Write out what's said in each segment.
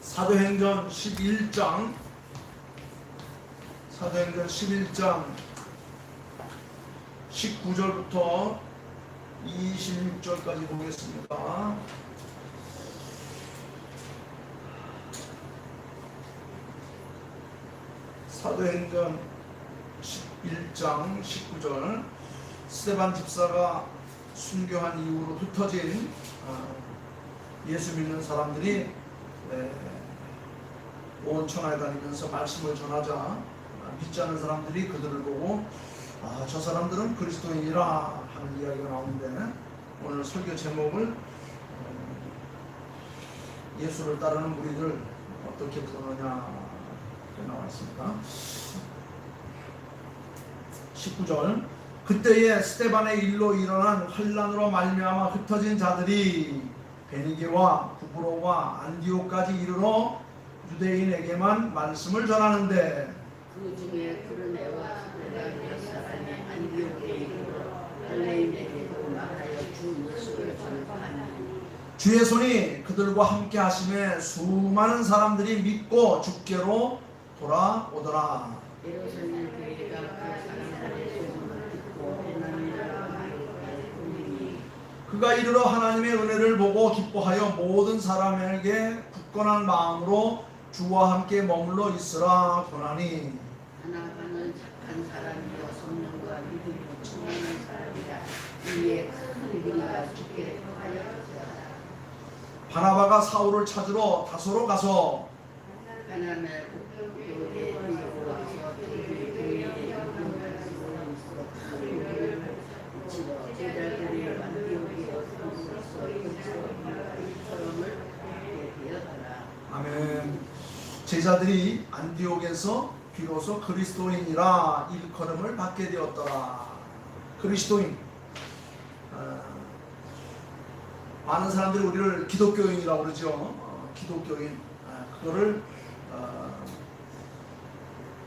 사도행전 11장 19절부터 26절까지 보겠습니다. 사도행전 11장 19절. 스데반 집사가 순교한 이후로 흩어진 예수 믿는 사람들이 온 천하에 다니면서 말씀을 전하자 믿지 않는 사람들이 그들을 보고 저 사람들은 그리스도인이라 하는 이야기가 나오는데, 오늘 설교 제목을 예수를 따르는 무리들 어떻게 부르느냐 나와 있습니다. 19절. 그때에 스데반의 일로 일어난 환난으로 말미암아 흩어진 자들이 베니게와 구브로와 안디옥까지 이르러 유대인에게만 말씀을 전하는데, 그 중에 구르네와 스데반의 사람이 안디옥에 이르러 갈레인에게도 말하여 주 예수를 전파하니 주의 손이 그들과 함께 하심에 수많은 사람들이 믿고 주께로 돌아오더라. 예루살렘 교회가 그 사람들의 소문을 듣고 베냐민과 마리아에 보내니 그가 이르러 하나님의 은혜를 보고 기뻐하여 모든 사람에게 굳건한 마음으로 주와 함께 머물러 있으라 권하니, 하나가는 착한 사람이요 성령과 믿음으로 충만한 사람이라. 이에 큰 무리가 주께 하였더라. 바나바가 사울을 찾으러 다소로 가서 하나님의 교회에 이르고 와서 그들의 교회에 이르고 있어 제자들이 안디옥에 서로서 일처럼을 받게 되었더라. 아멘. 제자들이 안디옥에서 비로소 그리스도인이라 일컬음을 받게 되었더라. 그리스도인. 많은 사람들이 우리를 기독교인이라고 그러죠. 기독교인. 그거를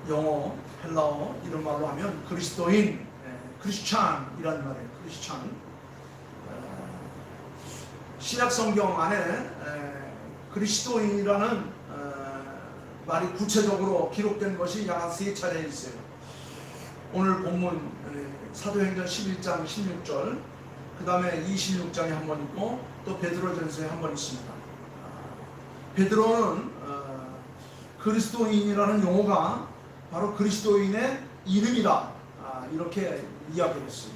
영어, 헬라어 이런 말로 하면 그리스도인, 크리스찬이라는 말이에요. 크리스찬. 신약 성경 안에 그리스도인이라는 말이 구체적으로 기록된 것이 약 3차례 있어요. 오늘 본문 사도행전 11장 16절, 그 다음에 26장에 한 번 있고 또 베드로전서에 한 번 있습니다. 베드로는 그리스도인이라는 용어가 바로 그리스도인의 이름이다, 이렇게 이야기했어요.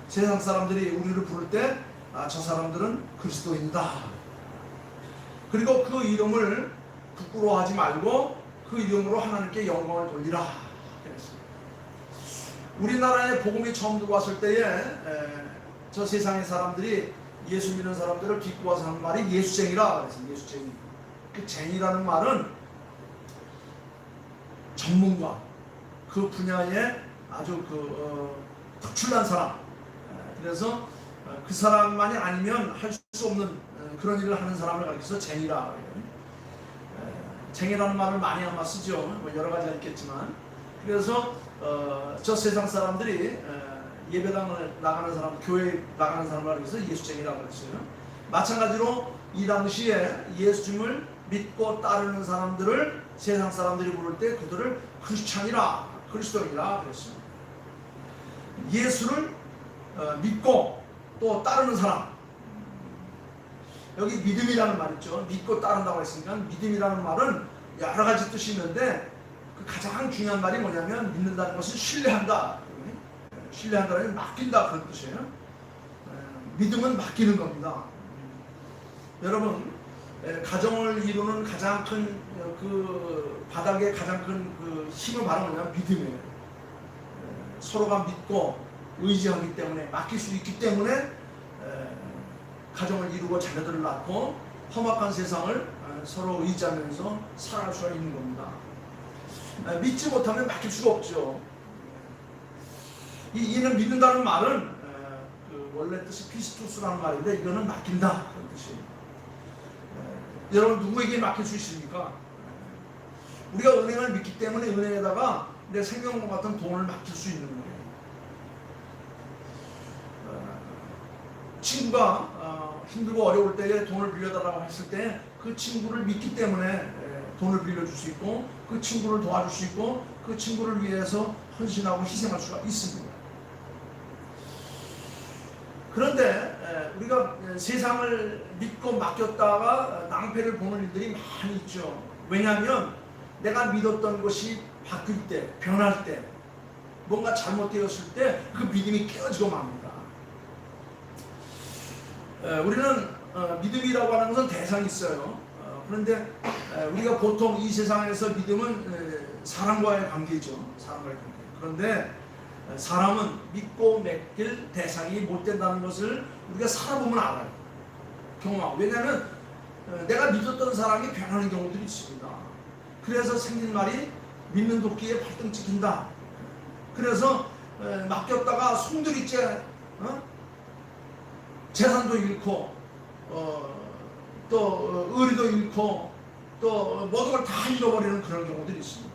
세상 사람들이 우리를 부를 때 저 사람들은 그리스도인이다. 그리고 그 이름을 부끄러워하지 말고 그 이름으로 하나님께 영광을 돌리라 그랬어요. 우리나라에 복음이 처음 들어왔을 때에 저 세상의 사람들이 예수 믿는 사람들을 비꼬아서 하는 말이 예수쟁이라 그랬어요. 예수쟁이. 그 쟁이라는 말은 전문가, 그 분야에 아주 특출난 사람, 그래서 그 사람만이 아니면 할 수 없는 그런 일을 하는 사람을 가리켜서 쟁이라 그래요. 쟁이라는 말을 많이 아마 쓰죠. 뭐 여러 가지가 있겠지만. 그래서 저 세상 사람들이 예배당을 나가는 사람, 교회 나가는 사람을 가리켜서 예수쟁이라고 그랬어요. 마찬가지로 이 당시에 예수님을 믿고 따르는 사람들을 세상 사람들이 부를 때 그들을 크리스찬이라, 그리스도인이라 그랬어요. 예수를 믿고 또 따르는 사람, 여기 믿음이라는 말 있죠. 믿고 따른다고 했으니까 믿음이라는 말은 여러 가지 뜻이 있는데 그 가장 중요한 말이 뭐냐면 믿는다는 것은 신뢰한다. 신뢰한다는 건 맡긴다, 그런 뜻이에요. 믿음은 맡기는 겁니다. 여러분, 가정을 이루는 가장 큰 그 바닥에 가장 큰 그 힘을 바라는 뭐냐면 믿음이에요. 서로가 믿고 의지하기 때문에, 맡길 수 있기 때문에 가정을 이루고 자녀들을 낳고 험악한 세상을 서로 의지하면서 살아갈 수가 있는 겁니다. 믿지 못하면 맡길 수가 없죠. 이는 믿는다는 말은 그 원래 뜻이 피스토스라는 말인데 이거는 맡긴다, 그런 뜻이에요. 여러분, 누구에게 맡길 수 있습니까? 우리가 은행을 믿기 때문에 은행에다가 내 생명과 같은 돈을 맡길 수 있는 거예요. 친구가 힘들고 어려울 때에 돈을 빌려달라고 했을 때 그 친구를 믿기 때문에 돈을 빌려줄 수 있고 그 친구를 도와줄 수 있고 그 친구를 위해서 헌신하고 희생할 수가 있습니다. 그런데 우리가 세상을 믿고 맡겼다가 낭패를 보는 일들이 많이 있죠. 왜냐하면 내가 믿었던 것이 바뀔 때, 변할 때, 뭔가 잘못되었을 때 그 믿음이 깨어지고 맙니다. 우리는 믿음이라고 하는 것은 대상이 있어요. 그런데 우리가 보통 이 세상에서 믿음은 사람과의 관계죠. 사람과의 관계. 그런데 사람은 믿고 맡길 대상이 못 된다는 것을 우리가 살아보면 알아요. 경험하고. 왜냐하면 내가 믿었던 사람이 변하는 경우들이 있습니다. 그래서 생긴 말이 믿는 도끼에 발등 찍힌다. 그래서 맡겼다가 송두리째 재산도 잃고 또 의리도 잃고 또 모든 걸 다 잃어버리는 그런 경우들이 있습니다.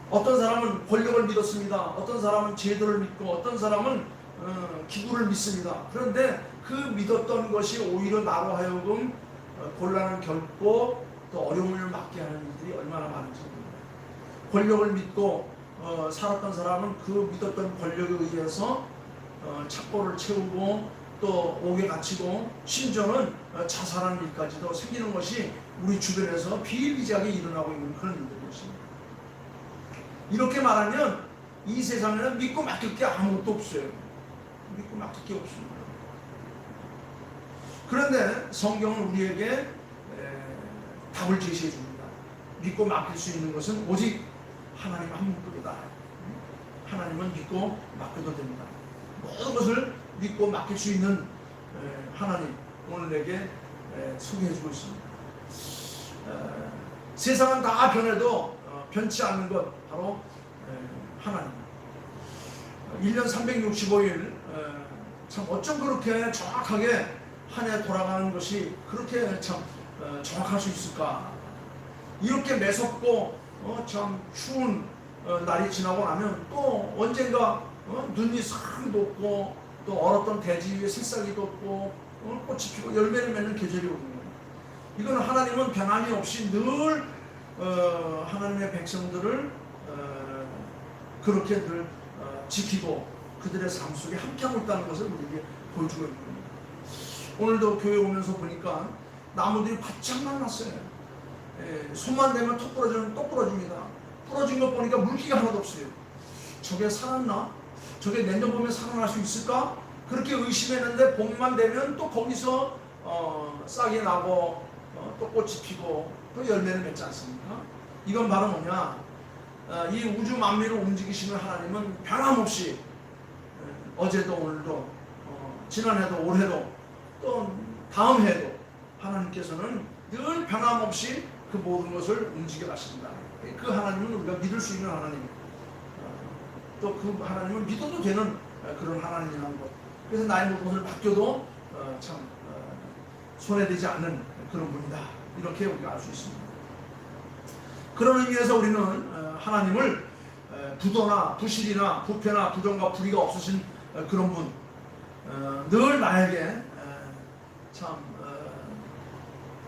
어떤 사람은 권력을 믿었습니다. 어떤 사람은 제도를 믿고 어떤 사람은 기구를 믿습니다. 그런데 그 믿었던 것이 오히려 나로 하여금 곤란을 겪고 또 어려움을 맞게 하는 일들이 얼마나 많은지 모릅니다. 권력을 믿고 살았던 사람은 그 믿었던 권력에 의해서 착고를 채우고 또 옥에 갇히고 심지어는 자살하는 일까지도 생기는 것이 우리 주변에서 비일비재하게 일어나고 있는 그런 일들이었습니다. 이렇게 말하면 이 세상에는 믿고 맡길 게 아무것도 없어요. 믿고 맡길 게 없습니다. 그런데 성경은 우리에게 답을 제시해 줍니다. 믿고 맡길 수 있는 것은 오직 하나님 한 분뿐이다. 하나님은 믿고 맡겨도 됩니다. 모든 것을 믿고 맡길 수 있는 하나님 오늘 내게 소개해 주고 있습니다. 세상은 다 변해도 변치 않는 것 바로 하나님. 1년 365일 참 어쩜 그렇게 정확하게 한 해 돌아가는 것이 그렇게 참 정확할 수 있을까. 이렇게 매섭고 참 추운 날이 지나고 나면 또 언젠가 눈이 싹 돋고 또 얼었던 대지 위에 새싹이 돋고 꽃이 피고 열매를 맺는 계절이 오는 거예요. 이건 하나님은 변함이 없이 늘 하나님의 백성들을 그렇게 늘 지키고 그들의 삶 속에 함께하고 있다는 것을 우리에게 보여주고 있는 겁니다. 오늘도 교회 오면서 보니까 나무들이 바짝만 났어요. 손만 대면 톡 부러지면 또 부러집니다. 부러진 거 보니까 물기가 하나도 없어요. 저게 살았나? 저게 내년 봄에 살아날 수 있을까? 그렇게 의심했는데 봄만 되면 또 거기서 싹이 나고 또 꽃이 피고 또 열매를 맺지 않습니까? 이건 바로 뭐냐? 이 우주 만미를 움직이시는 하나님은 변함없이 어제도 오늘도 지난해도 올해도 또 다음 해도 하나님께서는 늘 변함없이 그 모든 것을 움직여 가십니다. 그 하나님은 우리가 믿을 수 있는 하나님, 또 그 하나님은 믿어도 되는 그런 하나님이라는 것. 그래서 나의 모든 것을 맡겨도 참 손해되지 않는 그런 분이다. 이렇게 우리가 알 수 있습니다. 그런 의미에서 우리는 하나님을 부도나 부실이나 부패나 부정과 불의가 없으신 그런 분, 늘 나에게 참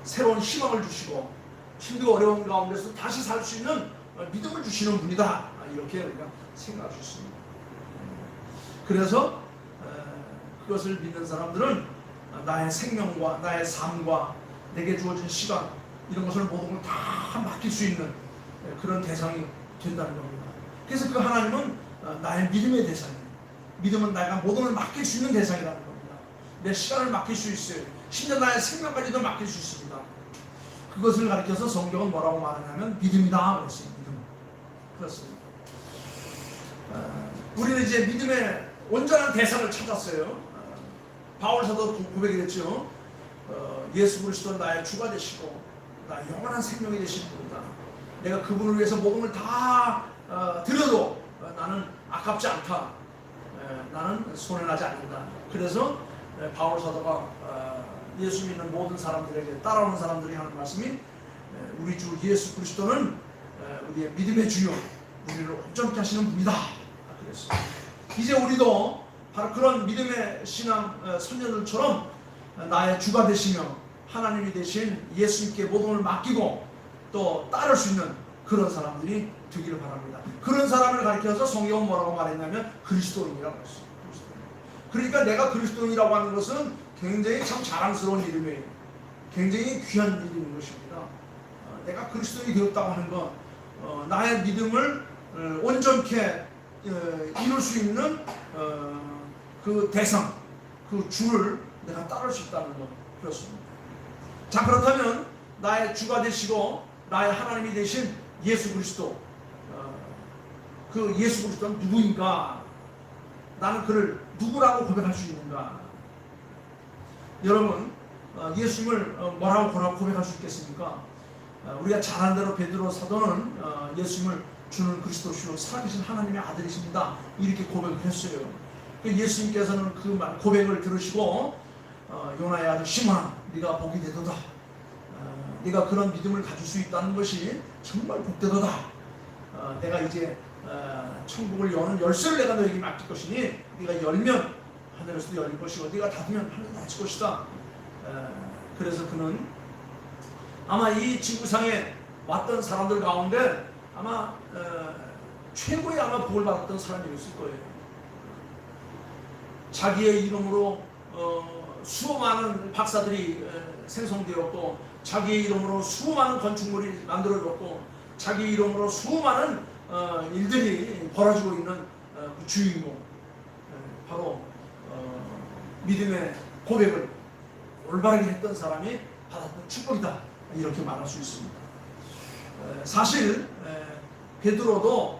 새로운 희망을 주시고 힘들고 어려운 가운데서 다시 살 수 있는 믿음을 주시는 분이다. 이렇게 우리가 생각할 수 있습니다. 그래서 그것을 믿는 사람들은 나의 생명과 나의 삶과 내게 주어진 시간 이런 것을 모든 걸 다 맡길 수 있는 그런 대상이 된다는 겁니다. 그래서 그 하나님은 나의 믿음의 대상이에요. 믿음은 내가 모든 걸 맡길 수 있는 대상이라는 겁니다. 내 시간을 맡길 수 있어요. 심지어 나의 생명까지도 맡길 수 있습니다. 그것을 가리켜서 성경은 뭐라고 말하냐면 믿음이다 그랬어요. 믿음. 그렇습니다. 우리는 이제 믿음의 온전한 대상을 찾았어요. 바울 사도 고백이 됐죠. 예수 그리스도 나의 주가 되시고 나의 영원한 생명이 되신 분이다. 내가 그분을 위해서 모든 걸 다 드려도 나는 아깝지 않다. 나는 손해나지 않는다. 그래서 바울 사도가 예수 믿는 모든 사람들에게 따라오는 사람들이 하는 말씀이 우리 주 예수 그리스도는 우리의 믿음의 주요 우리를 온전케 하시는 분이다. 그랬어요. 이제 우리도 바로 그런 믿음의 신앙 선녀들처럼 나의 주가 되시며 하나님이 되신 예수님께 모든 걸 맡기고 또 따를 수 있는 그런 사람들이 되기를 바랍니다. 그런 사람을 가리켜서 성경은 뭐라고 말했냐면 그리스도인이라고 했어요. 그러니까 내가 그리스도인이라고 하는 것은 굉장히 참 자랑스러운 이름이에요. 굉장히 귀한 이름인 것입니다. 내가 그리스도인이 되었다고 하는 것, 나의 믿음을 온전케 이룰 수 있는 그 대상, 그 주를 내가 따를 수 있다는 것, 그렇습니다. 자, 그렇다면 나의 주가 되시고 나의 하나님이 되신 예수 그리스도, 그 예수 그리스도는 누구인가? 나는 그를 누구라고 고백할 수 있는가? 여러분, 예수님을 뭐라고 고백할 수 있겠습니까? 우리가 잘 아는 대로 베드로 사도는 예수님을 주는 그리스도시요 살아계신 하나님의 아들이십니다, 이렇게 고백을 했어요. 예수님께서는 그 고백을 들으시고 요나의 아들 시몬아, 네가 복이 되도다. 네가 그런 믿음을 가질 수 있다는 것이 정말 복되도다. 내가 이제 천국을 여는 열쇠를 내가 너에게 맡길 것이니 네가 열면 하늘에서도 열릴 것이고 네가 닫으면 하늘에 닫힐 것이다. 그래서 그는 아마 이 지구상에 왔던 사람들 가운데 아마 최고의 아마 복을 받았던 사람이었을 거예요. 자기의 이름으로 수많은 박사들이 생성되었고, 자기의 이름으로 수많은 건축물이 만들어졌고, 자기 이름으로 수많은 일들이 벌어지고 있는 그 주인공, 바로 믿음의 고백을 올바르게 했던 사람이 받았던 축복이다, 이렇게 말할 수 있습니다. 사실 베드로도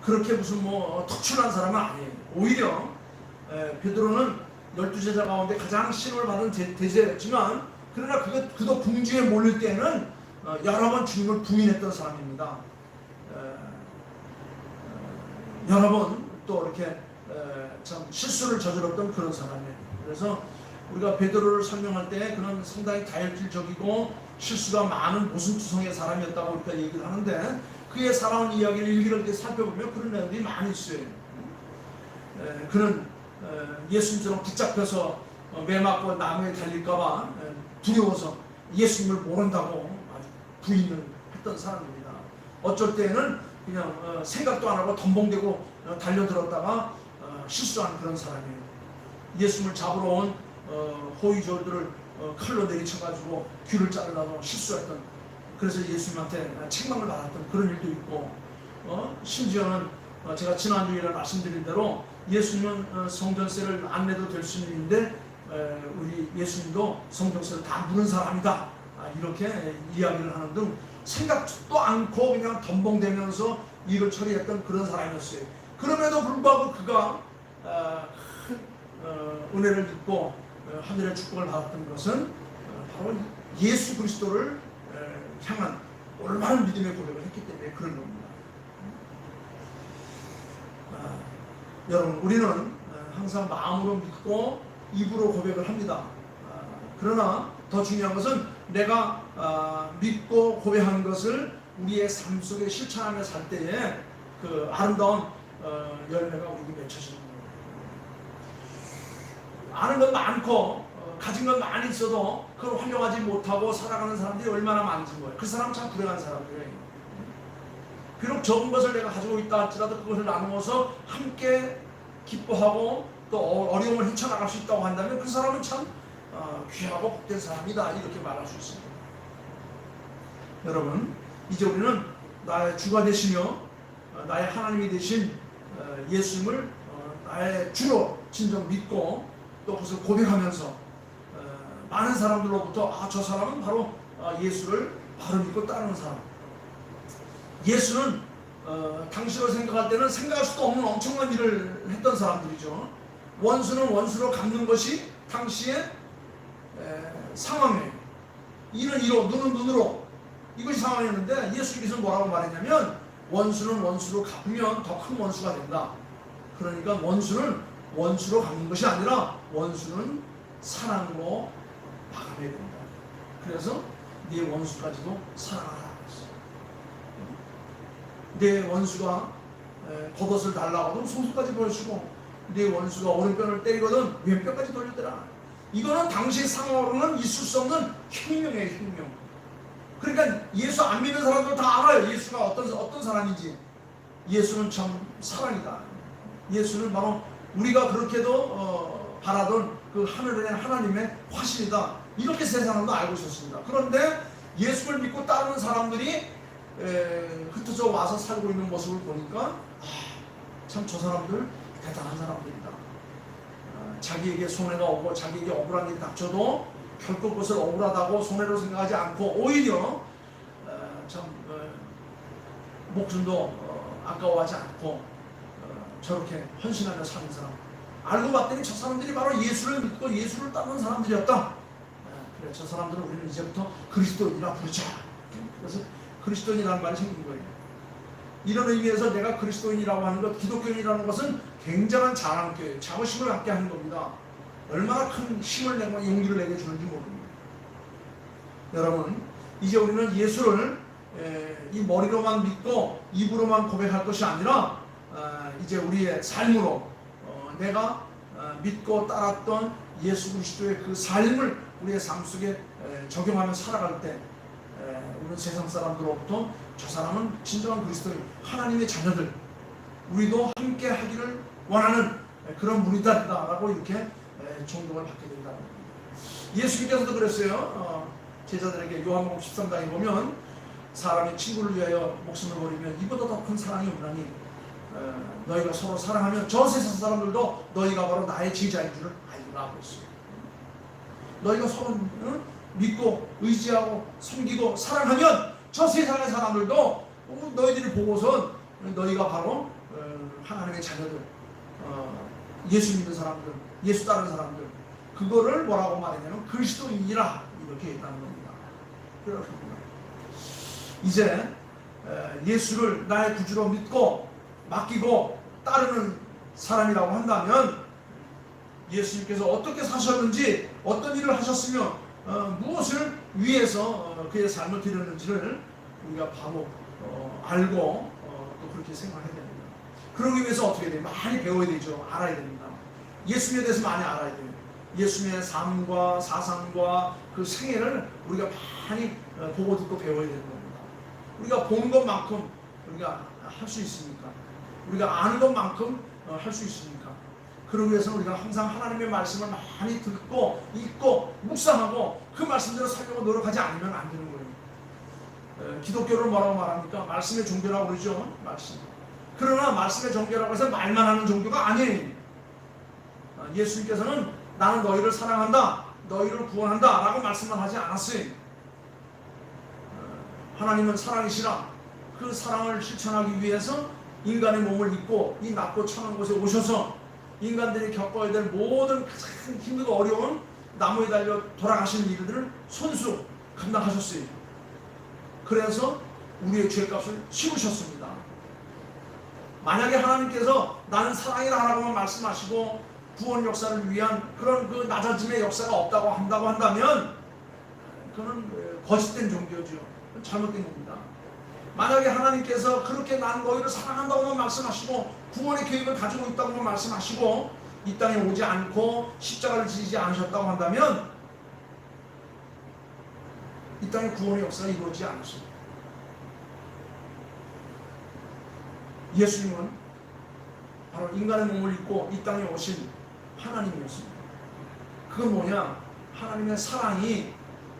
그렇게 무슨 뭐 특출난 사람은 아니에요. 오히려 베드로는 12제자 가운데 가장 신임을 받은 대제였지만, 그러나 그도 궁지에 몰릴 때는 여러 번 주님을 부인했던 사람입니다. 여러 번 또 이렇게 참 실수를 저질렀던 그런 사람이에요. 그래서 우리가 베드로를 설명할 때 그는 상당히 다혈질적이고 실수가 많은 모순투성의 사람이었다고 우리가 얘기를 하는데, 그의 살아온 이야기를 일기를 이렇게 살펴보면 그런 내용들이 많이 있어요. 그는 예수님처럼 붙잡혀서 매 맞고 나무에 달릴까봐 두려워서 예수님을 모른다고 부인을 했던 사람입니다. 어쩔 때는 그냥 생각도 안 하고 덤벙대고 달려들었다가 실수한 그런 사람이에요. 예수님을 잡으러 온 호위졸들을 칼로 내리쳐가지고 귀를 자르려고 실수했던, 그래서 예수님한테 책망을 받았던 그런 일도 있고, 심지어는 제가 지난주에 말씀드린 대로 예수님은 성전세를 안 내도 될 수 있는데 우리 예수님도 성전세를 다 무는 사람이다, 이렇게 이야기를 하는 등 생각도 않고 그냥 덤벙대면서 일을 처리했던 그런 사람이었어요. 그럼에도 불구하고 그가 큰 은혜를 입고 하늘의 축복을 받았던 것은 바로 예수 그리스도를 향한 올바른 믿음의 고백을 했기 때문에 그런 겁니다. 여러분, 우리는 항상 마음으로 믿고 입으로 고백을 합니다. 그러나 더 중요한 것은 내가 믿고 고백한 것을 우리의 삶 속에 실천하며 살 때에 그 아름다운 열매가 우리에게 맺혀지는 거예요. 아는 건 많고 가진 건 많이 있어도 그걸 활용하지 못하고 살아가는 사람들이 얼마나 많은지 거예요. 그 사람 참 불행한 사람들이에요. 비록 적은 것을 내가 가지고 있다 할지라도 그것을 나누어서 함께 기뻐하고 또 어려움을 헤쳐나갈 수 있다고 한다면 그 사람은 참 귀하고 복된 사람이다, 이렇게 말할 수 있습니다. 여러분, 이제 우리는 나의 주가 되시며 나의 하나님이 되신 예수님을 나의 주로 진정 믿고 또 그것을 고백하면서 많은 사람들로부터 저 사람은 바로 예수를 바로 믿고 따르는 사람. 예수는 당시로 생각할 때는 생각할 수도 없는 엄청난 일을 했던 사람들이죠. 원수는 원수로 갚는 것이 당시의 상황이에요. 이는 이로, 눈은 눈으로, 이것이 상황이었는데 예수님께서 뭐라고 말했냐면 원수는 원수로 갚으면 더 큰 원수가 된다. 그러니까 원수는 원수로 갚는 것이 아니라 원수는 사랑으로 마감해야 된다. 그래서 네 원수까지도 사랑하라. 내 원수가 겉옷을 달라고 하면 손수까지 보여주고, 내 원수가 오른편을 때리거든 왼편까지 돌려대라. 이거는 당시 상황으로는 있을 수 없는 혁명이에요, 혁명. 그러니까 예수 안 믿는 사람들 다 알아요. 예수가 어떤 사람인지. 예수는 참 사랑이다. 예수는 바로 우리가 그렇게도 바라던 그 하늘의 하나님의 화신이다. 이렇게 세상도 알고 있었습니다. 그런데 예수를 믿고 따르는 사람들이 흩어져 와서 살고 있는 모습을 보니까 참 저 사람들 대단한 사람들이다. 자기에게 손해가 오고 자기에게 억울한 일이 닥쳐도 결코 그것을 억울하다고 손해로 생각하지 않고 오히려 목숨도 아까워하지 않고 저렇게 헌신하며 사는 사람. 알고 봤더니 저 사람들이 바로 예수를 믿고 예수를 따르는 사람들이었다. 그래, 저 사람들은 우리는 이제부터 그리스도인이라 부르자. 그래서 그리스도인이라는 말이 생긴 거예요. 이런 의미에서 내가 그리스도인이라고 하는 것, 기독교인이라는 것은 굉장한 자랑교예요. 자부심을 갖게 하는 겁니다. 얼마나 큰 힘을 내고 용기를 내게 주는지 모릅니다. 여러분, 이제 우리는 예수를 이 머리로만 믿고 입으로만 고백할 것이 아니라 이제 우리의 삶으로 내가 믿고 따랐던 예수 그리스도의 그 삶을 우리의 삶 속에 적용하며 살아갈 때 우리는 세상 사람들로부터 저 사람은 진정한 그리스도인 하나님의 자녀들, 우리도 함께 하기를 원하는 그런 분이다라고 이렇게 존경을 받게 된다는 겁니다. 예수님께서도 그랬어요. 제자들에게 요한복음 13장에 보면 사람이 친구를 위하여 목숨을 버리면 이보다 더 큰 사랑이 없나니 너희가 서로 사랑하면 저 세상 사람들도 너희가 바로 나의 제자인 줄을 알리라 하고 있어요. 너희가 서로 믿고 의지하고 섬기고 사랑하면 저 세상의 사람들도 너희들이 보고선 너희가 바로 하나님의 자녀들, 예수 믿는 사람들, 예수 따르는 사람들, 그거를 뭐라고 말했냐면 그리스도인이라 이렇게 했다는 겁니다. 그렇습니다. 이제 예수를 나의 구주로 믿고 맡기고 따르는 사람이라고 한다면 예수님께서 어떻게 사셨는지, 어떤 일을 하셨으며 무엇을 위해서 그의 삶을 드렸는지를 우리가 바로 알고 또 그렇게 생각해야 됩니다. 그러기 위해서 어떻게 돼요? 많이 배워야 되죠. 알아야 됩니다. 예수님에 대해서 많이 알아야 돼요. 예수님의 삶과 사상과 그 생애를 우리가 많이 보고 듣고 배워야 되는 겁니다. 우리가 본 것만큼 우리가 할 수 있습니까? 우리가 아는 것만큼 할 수 있습니까? 그러기 위해서는 우리가 항상 하나님의 말씀을 많이 듣고 읽고 묵상하고 그 말씀대로 살려고 노력하지 않으면 안 되는 거예요. 기독교를 뭐라고 말합니까? 말씀의 종교라고 그러죠. 말씀. 그러나 말씀의 종교라고 해서 말만 하는 종교가 아니에요. 예수님께서는 나는 너희를 사랑한다, 너희를 구원한다 라고 말씀만 하지 않았어요. 하나님은 사랑이시라. 그 사랑을 실천하기 위해서 인간의 몸을 입고 이 낮고 천한 곳에 오셔서 인간들이 겪어야 될 모든 가장 힘들고 어려운 나무에 달려 돌아가시는 일들을 손수 감당하셨어요. 그래서 우리의 죄값을 치우셨습니다. 만약에 하나님께서 나는 사랑이라 하라고만 말씀하시고 구원 역사를 위한 그런 그 낮아짐의 역사가 없다고 한다면 그건 거짓된 종교죠. 잘못된 겁니다. 만약에 하나님께서 그렇게 난 너희를 사랑한다고만 말씀하시고 구원의 계획을 가지고 있다고만 말씀하시고 이 땅에 오지 않고 십자가를 지지 않으셨다고 한다면 이 땅에 구원의 역사가 이루어지지 않았습니다. 예수님은 바로 인간의 몸을 입고 이 땅에 오신 하나님이었습니다. 그건 뭐냐? 하나님의 사랑이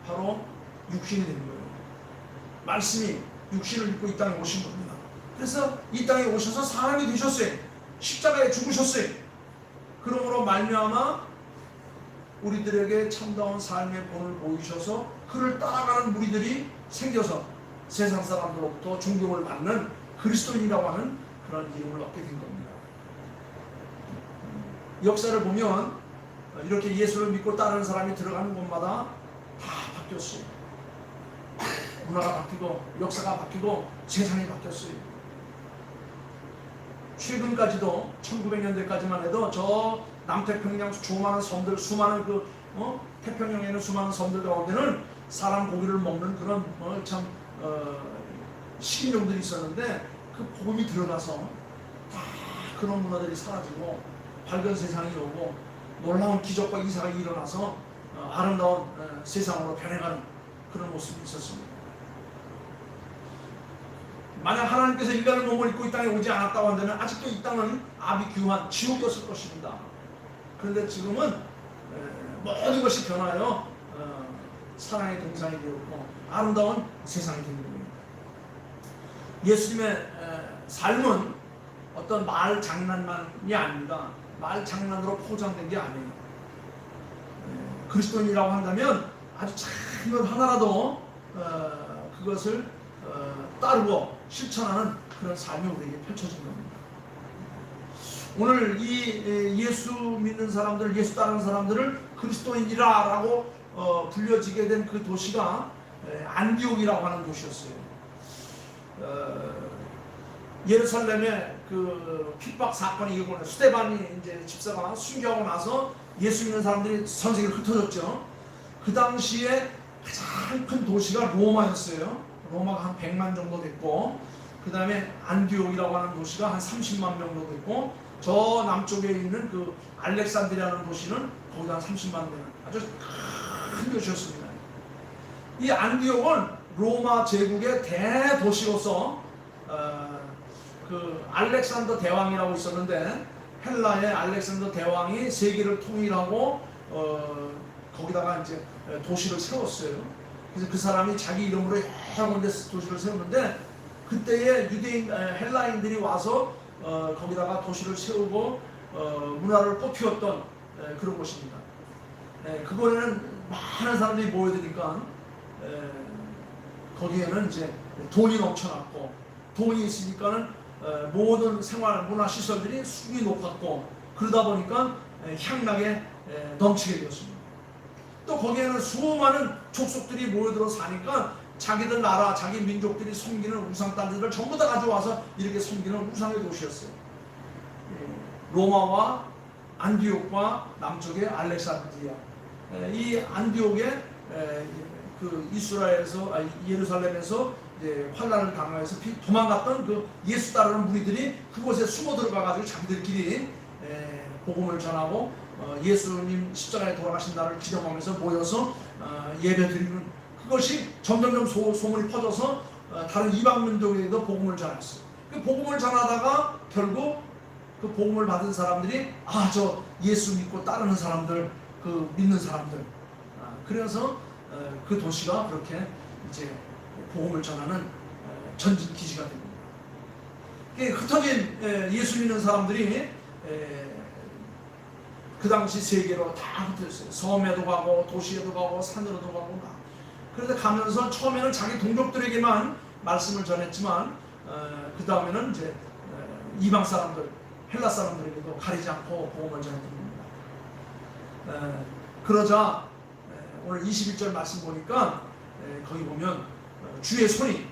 바로 육신이 된 거예요. 말씀이 육신을 입고 이 땅에 오신 겁니다. 그래서 이 땅에 오셔서 사람이 되셨어요. 십자가에 죽으셨어요. 그러므로 말미암아 우리들에게 참다운 삶의 본을 보이셔서 그를 따라가는 무리들이 생겨서 세상 사람들로부터 존경을 받는 그리스도인이라고 하는 그런 이름을 얻게 된 겁니다. 역사를 보면 이렇게 예수를 믿고 따르는 사람이 들어가는 곳마다 다 바뀌었어요. 문화가 바뀌고 역사가 바뀌고 세상이 바뀌었어요. 최근까지도 1900년대까지만 해도 저 남태평양 조그마한 섬들, 수많은 태평양에 있는 수많은 섬들 가운데는 사람 고기를 먹는 그런 식인종들이 있었는데 그 복음이 들어가서 다 그런 문화들이 사라지고 밝은 세상이 오고 놀라운 기적과 이사가 일어나서 아름다운 세상으로 변해가는 그런 모습이 있었습니다. 만약 하나님께서 인간의 몸을 입고 이 땅에 오지 않았다고 한다면 아직도 이 땅은 아비규환 지옥이었을 것입니다. 그런데 지금은 모든 것이 변하여 사랑의 동상이 되었고 아름다운 세상이 된 겁니다. 예수님의 삶은 어떤 말 장난만이 아닙니다. 말 장난으로 포장된 게 아니에요. 그리스도인이라고 한다면 아주 작은 것 하나라도 그것을 따르고 실천하는 그런 삶이 우리에게 펼쳐진 겁니다. 오늘 이 예수 믿는 사람들, 예수 따르는 사람들을 그리스도인이라고 불려지게 된 그 도시가 안디옥이라고 하는 도시였어요. 예루살렘에 그 핍박 사건이 일어나서 스데반이 이제 집사가 순교하고 나서 예수 믿는 사람들이 전 세계로 흩어졌죠. 그 당시에 가장 큰 도시가 로마였어요. 로마가 한 100만 정도 됐고, 그 다음에 안디옥이라고 하는 도시가 한 30만 명 정도 됐고, 저 남쪽에 있는 그 알렉산드리아라는 도시는 거기다 한 30만 명, 아주 큰 도시였습니다. 이 안디옥은 로마 제국의 대도시로서 그 알렉산더 대왕이라고 있었는데, 헬라의 알렉산더 대왕이 세계를 통일하고 거기다가 이제 도시를 세웠어요. 그래서 그 사람이 자기 이름으로 여러 군데 도시를 세웠는데, 그때의 유대인 헬라인들이 와서 거기다가 도시를 세우고 문화를 꽃피웠던 그런 곳입니다. 그거에는 많은 사람들이 모여드니까 거기에는 이제 돈이 넘쳐났고, 돈이 있으니까는 모든 생활 문화 시설들이 수준이 높았고, 그러다 보니까 향락에 넘치게 되었습니다. 또 거기에는 수많은 족속들이 모여들어 사니까 자기들 나라, 자기 민족들이 섬기는 우상단지들을 전부 다 가져와서 이렇게 섬기는 우상의 도시였어요. 로마와 안디옥과 남쪽의 알렉산드리아. 이 안디옥에 그 이스라엘에서 예루살렘에서 이제 환난을 당하여서 도망갔던 그 예수 따르는 무리들이 그곳에 숨어 들어가가지고 자기들끼리 복음을 전하고 예수님 십자가에 돌아가신 날을 기념하면서 모여서 예배드리는, 그것이 점점점 소문이 퍼져서 다른 이방 민족에도 복음을 전했어요. 그 복음을 전하다가 결국 그 복음을 받은 사람들이 저 예수 믿고 따르는 사람들, 그 믿는 사람들, 그래서 그 도시가 그렇게 이제 복음을 전하는 전진 기지가 됩니다. 흩어진 예수 믿는 사람들이 그 당시 세계로 다 흩어졌어요. 섬에도 가고 도시에도 가고 산으로도 가고 막. 그런데 가면서 처음에는 자기 동족들에게만 말씀을 전했지만 그 다음에는 이제 이방 사람들, 헬라 사람들에게도 가리지 않고 복음을 전해드립니다. 그러자 오늘 21절 말씀 보니까 거기 보면 주의 손이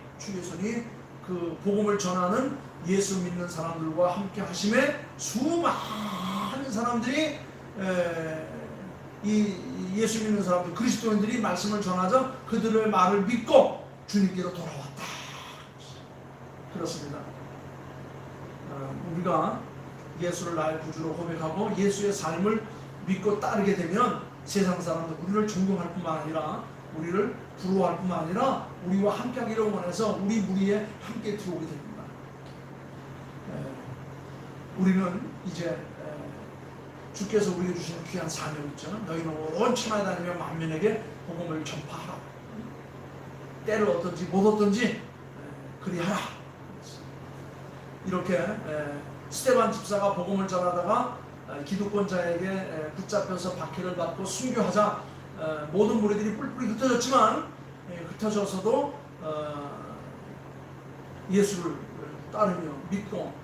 그 복음을 전하는 예수 믿는 사람들과 함께 하심에 수많은 사람들이 이 예수 믿는 사람들, 그리스도인들이 말씀을 전하자 그들의 말을 믿고 주님께로 돌아왔다. 그렇습니다. 우리가 예수를 나의 구주로 고백하고 예수의 삶을 믿고 따르게 되면 세상 사람들 우리를 존경할 뿐만 아니라 우리를 부러워할 뿐만 아니라 우리와 함께하기를 원해서 우리 무리에 함께 들어오게 됩니다. 우리는 이제 주께서 우리에게 주시는 귀한 사명 있잖아. 너희는 온 천하에 다니며 만민에게 복음을 전파하라. 때를 얻든지 못 얻든지 그리하라. 이렇게 스데반 집사가 복음을 전하다가 기득권자에게 붙잡혀서 박해를 받고 순교하자 모든 무리들이 뿔뿔이 흩어졌지만 흩어져서도 예수를 따르며 믿고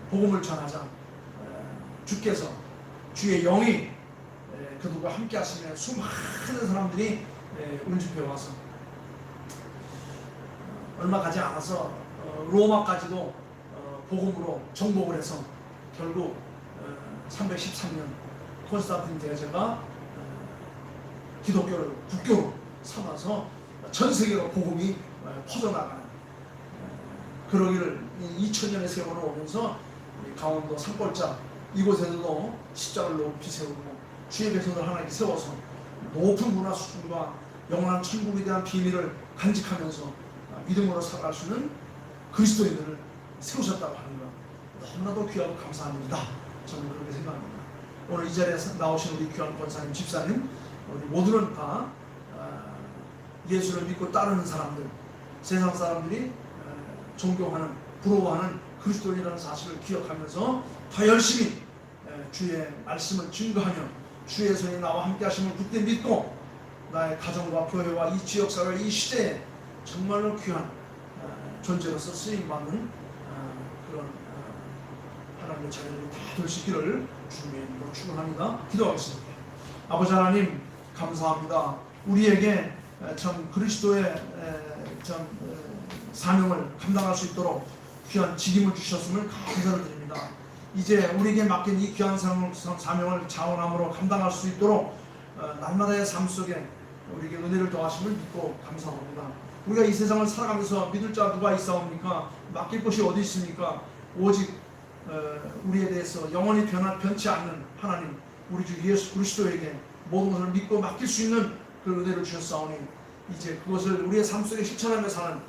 복음을 전하자 주께서 주의 영이 그들과 함께 하시며 수많은 사람들이 운집해 와서 얼마 가지 않아서 로마까지도 복음으로 정복을 해서 결국 313년 콘스탄틴 대제가 기독교를 국교로 삼아서 전 세계로 복음이 퍼져나가는, 그러기를 2000년의 세월을 오면서 강원도 산골짜 이곳에서도 십자가를 높이 세우고 주의 백성을 하나님께 세워서 높은 문화 수준과 영원한 천국에 대한 비밀을 간직하면서 믿음으로 살아갈 수 있는 그리스도인들을 세우셨다고 하는 것 너무나도 귀하고 감사합니다. 저는 그렇게 생각합니다. 오늘 이 자리에 나오신 우리 귀한 권사님, 집사님, 우리 모두는 다 예수를 믿고 따르는 사람들, 세상 사람들이 존경하는, 부러워하는 그리스도인이라는 사실을 기억하면서 더 열심히 주의 말씀을 증거하며 주의 손이 나와 함께 하심을 굳게 믿고 나의 가정과 교회와 이 지역사회, 이 시대에 정말로 귀한 존재로서 쓰임받는 그런 하나님의 자녀들이 다 될 수 있기를 주님의 이름으로 축원합니다. 기도하겠습니다. 아버지 하나님 감사합니다. 우리에게 참 그리스도의 참 사명을 감당할 수 있도록 귀한 직임을 주셨음을 감사를 드립니다. 이제 우리에게 맡긴 이 귀한 사명을 자원함으로 감당할 수 있도록 날마다의 삶 속에 우리에게 은혜를 더하심을 믿고 감사합니다. 우리가 이 세상을 살아가면서 믿을 자 누가 있사옵니까? 맡길 것이 어디 있습니까? 오직 우리에 대해서 영원히 변치 않는 하나님, 우리 주 예수 그리스도에게 모든 것을 믿고 맡길 수 있는 그 은혜를 주셨사오니 이제 그것을 우리의 삶 속에 실천하며 사는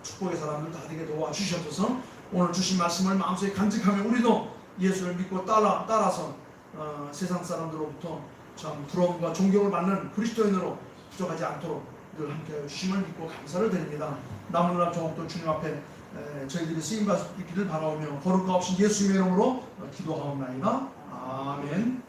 축복의 사람들 다 되게 도와주셔서 오늘 주신 말씀을 마음속에 간직하며 우리도 예수를 믿고 따라서 세상 사람들로부터 참 부러움과 존경을 받는 그리스도인으로 부족하지 않도록 늘 함께하여 주심을 믿고 감사를 드립니다. 남은 날 조목도 주님 앞에 저희들이 쓰임받기를 바라오며 거룩과 없이 예수님의 이름으로 기도하옵나이다. 아멘.